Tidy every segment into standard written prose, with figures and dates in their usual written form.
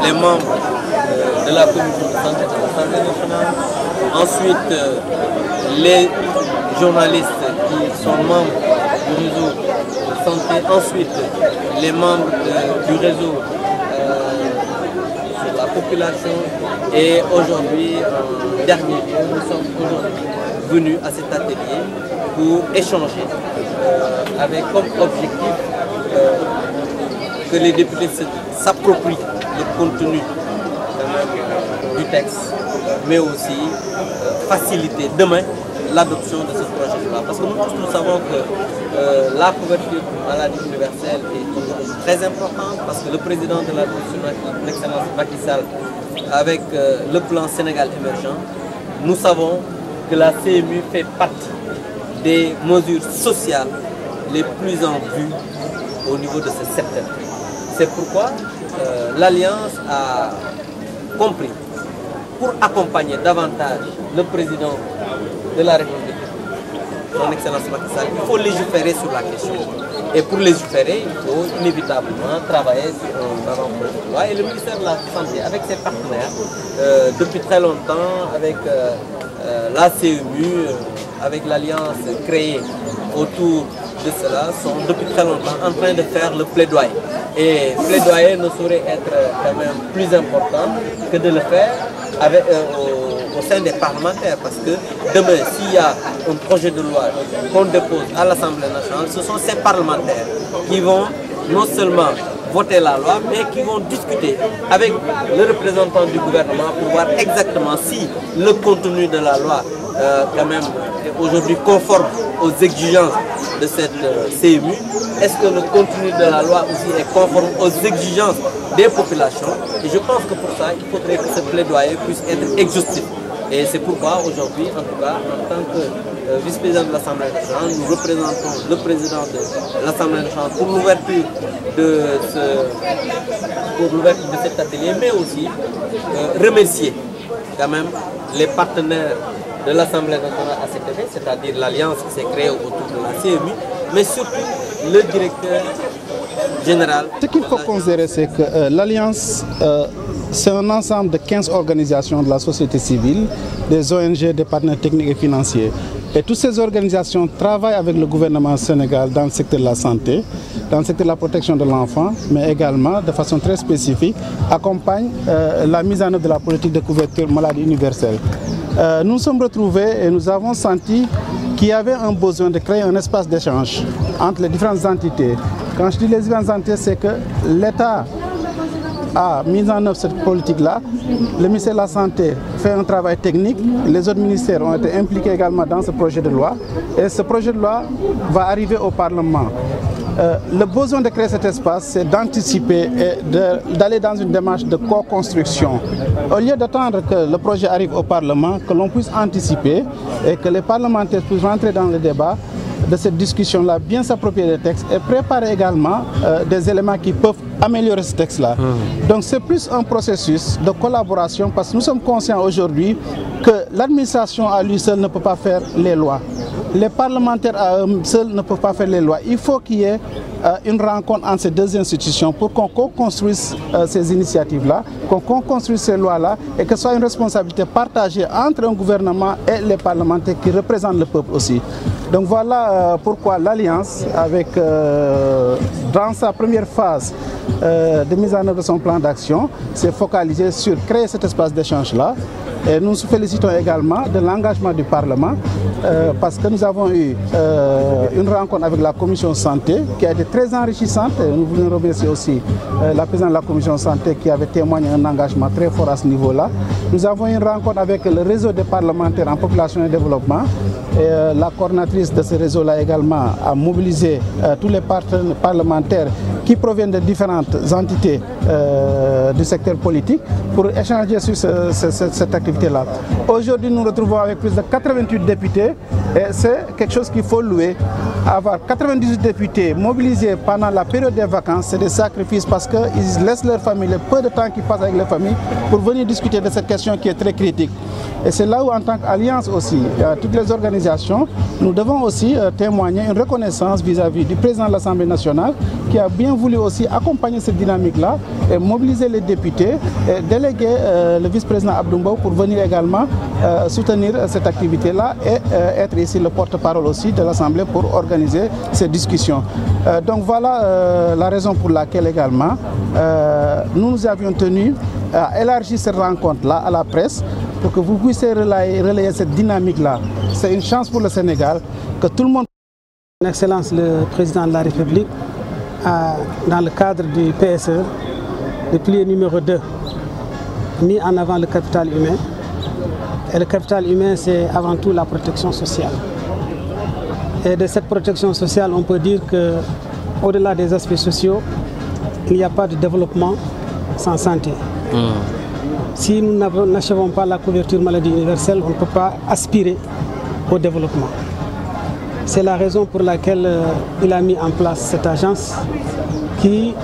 les membres de la commission de santé de l'Assemblée nationale, ensuite les journalistes qui sont membres du réseau de santé, ensuite les membres du réseau sur la population, et aujourd'hui, en dernier lieu, nous sommes aujourd'hui venus à cet atelier pour échanger avec comme objectif que les députés s'approprient le contenu du texte, mais aussi faciliter demain l'adoption de ce projet de loi. Parce que nous tous nous savons que la couverture maladie universelle est très importante, parce que le président de la République, l'excellence Macky Sall, avec le plan Sénégal émergent, nous savons que la CMU fait partie des mesures sociales les plus en vue au niveau de ce secteur. C'est pourquoi l'Alliance a compris, pour accompagner davantage le président de la République, son excellence Macky Sall, il faut légiférer sur la question. Et pour légiférer, il faut inévitablement travailler sur un avant-projet de loi. Et le ministère de la Santé, avec ses partenaires, depuis très longtemps, avec la CMU, avec l'alliance créée autour de cela, sont depuis très longtemps en train de faire le plaidoyer. Et le plaidoyer ne saurait être quand même plus important que de le faire avec, au sein des parlementaires, parce que demain, s'il y a un projet de loi qu'on dépose à l'Assemblée nationale, ce sont ces parlementaires qui vont non seulement voter la loi, mais qui vont discuter avec le représentant du gouvernement pour voir exactement si le contenu de la loi quand même est aujourd'hui conforme aux exigences de cette CMU. Est-ce que le contenu de la loi aussi est conforme aux exigences des populations? Et je pense que pour ça, il faudrait que ce plaidoyer puisse être exhaustif. Et c'est pourquoi aujourd'hui, en tout cas, en tant que vice-président de l'Assemblée nationale, nous représentons le président de l'Assemblée nationale pour l'ouverture de cet atelier, mais aussi remercier quand même les partenaires de l'Assemblée nationale à cet effet, c'est-à-dire l'alliance qui s'est créée autour de la CMU, mais surtout le directeur général. Ce qu'il faut considérer, c'est que l'alliance, c'est un ensemble de 15 organisations de la société civile, des ONG, des partenaires techniques et financiers. Et toutes ces organisations travaillent avec le gouvernement sénégal dans le secteur de la santé, dans le secteur de la protection de l'enfant, mais également, de façon très spécifique, accompagnent la mise en œuvre de la politique de couverture maladie universelle. Nous nous sommes retrouvés et nous avons senti qu'il y avait un besoin de créer un espace d'échange entre les différentes entités. Quand je dis les différentes entités, c'est que l'État a mis en œuvre cette politique-là. Le ministère de la Santé fait un travail technique. Les autres ministères ont été impliqués également dans ce projet de loi. Et ce projet de loi va arriver au Parlement. Le besoin de créer cet espace, c'est d'anticiper et d'aller dans une démarche de co-construction. Au lieu d'attendre que le projet arrive au Parlement, que l'on puisse anticiper et que les parlementaires puissent rentrer dans le débat de cette discussion-là, bien s'approprier des textes et préparer également des éléments qui peuvent améliorer ce texte-là. Donc c'est plus un processus de collaboration, parce que nous sommes conscients aujourd'hui que l'administration à lui seul ne peut pas faire les lois. Les parlementaires à eux seuls ne peuvent pas faire les lois. Il faut qu'il y ait une rencontre entre ces deux institutions pour qu'on co-construise ces initiatives-là, qu'on co-construise ces lois-là et que ce soit une responsabilité partagée entre un gouvernement et les parlementaires qui représentent le peuple aussi. Donc voilà pourquoi l'Alliance, avec dans sa première phase de mise en œuvre de son plan d'action, s'est focalisée sur créer cet espace d'échange-là. Et nous nous félicitons également de l'engagement du Parlement parce que nous avons eu une rencontre avec la Commission Santé qui a été très enrichissante. Et nous voulons remercier aussi la présidente de la Commission Santé qui avait témoigné un engagement très fort à ce niveau-là. Nous avons eu une rencontre avec le réseau des parlementaires en population et développement. Et la coordinatrice de ce réseau-là également a mobilisé tous les parlementaires qui proviennent de différentes entités du secteur politique pour échanger sur cette activité-là. Aujourd'hui, nous nous retrouvons avec plus de 88 députés Et c'est quelque chose qu'il faut louer. Avoir 98 députés mobilisés pendant la période des vacances, c'est des sacrifices parce qu'ils laissent leur famille, le peu de temps qu'ils passent avec leur famille, pour venir discuter de cette question qui est très critique. Et c'est là où, en tant qu'alliance aussi, toutes les organisations, nous devons aussi témoigner une reconnaissance vis-à-vis du président de l'Assemblée nationale qui a bien voulu aussi accompagner cette dynamique-là et mobiliser les députés et déléguer le vice-président Abdou Mbow pour venir également soutenir cette activité-là et être ici le porte-parole aussi de l'Assemblée pour organiser ces discussions. Donc voilà la raison pour laquelle également nous avions tenu à élargir cette rencontre-là à la presse pour que vous puissiez relayer cette dynamique-là. C'est une chance pour le Sénégal que tout le monde... Son Excellence le Président de la République a, dans le cadre du PSE, le pilier numéro 2, mis en avant le capital humain. Et le capital humain, c'est avant tout la protection sociale. Et de cette protection sociale, on peut dire qu'au-delà des aspects sociaux, il n'y a pas de développement sans santé. Si nous n'achevons pas la couverture maladie universelle, on ne peut pas aspirer au développement. C'est la raison pour laquelle il a mis en place cette agence qui,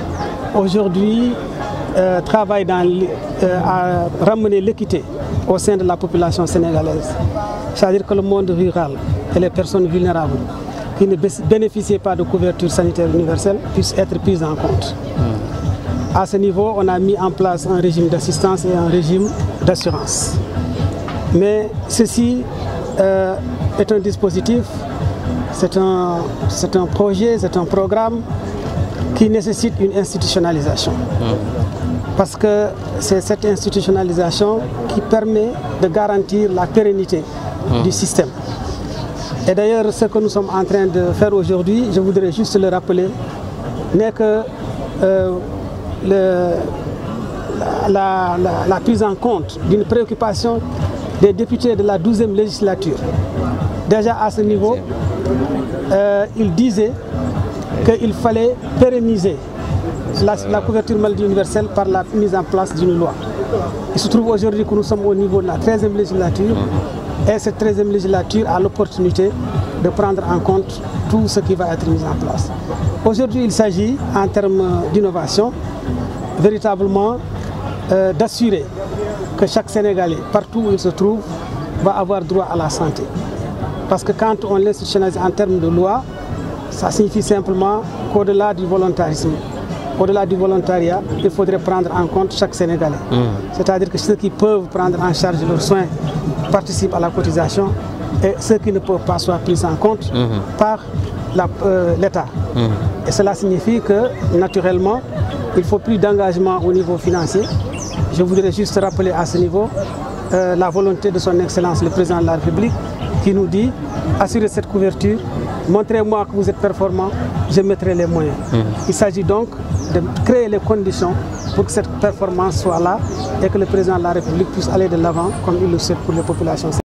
aujourd'hui, travaille à ramener l'équité au sein de la population sénégalaise. C'est-à-dire que le monde rural et les personnes vulnérables qui ne bénéficiaient pas de couverture sanitaire universelle puissent être prises en compte. À ce niveau, on a mis en place un régime d'assistance et un régime d'assurance. Mais ceci est un dispositif, c'est un projet, c'est un programme qui nécessite une institutionnalisation. Parce que c'est cette institutionnalisation qui permet de garantir la pérennité du système. Et d'ailleurs, ce que nous sommes en train de faire aujourd'hui, je voudrais juste le rappeler, n'est que la prise en compte d'une préoccupation des députés de la 12e législature. Déjà à ce niveau, il disait qu'il fallait pérenniser la couverture maladie universelle par la mise en place d'une loi. Il se trouve aujourd'hui que nous sommes au niveau de la 13e législature et cette 13e législature a l'opportunité de prendre en compte tout ce qui va être mis en place. Aujourd'hui, il s'agit, en termes d'innovation, véritablement d'assurer que chaque Sénégalais, partout où il se trouve, va avoir droit à la santé. Parce que quand on l'institutionnalise en termes de loi, ça signifie simplement qu'au-delà du volontarisme, au-delà du volontariat, il faudrait prendre en compte chaque Sénégalais. C'est-à-dire que ceux qui peuvent prendre en charge leurs soins participent à la cotisation et ceux qui ne peuvent pas soient pris en compte par l'État. Et cela signifie que, naturellement, il ne faut plus d'engagement au niveau financier. Je voudrais juste rappeler à ce niveau la volonté de son Excellence le Président de la République qui nous dit assurez cette couverture, montrez-moi que vous êtes performant, je mettrai les moyens. Il s'agit donc de créer les conditions pour que cette performance soit là et que le Président de la République puisse aller de l'avant comme il le souhaite pour les populations.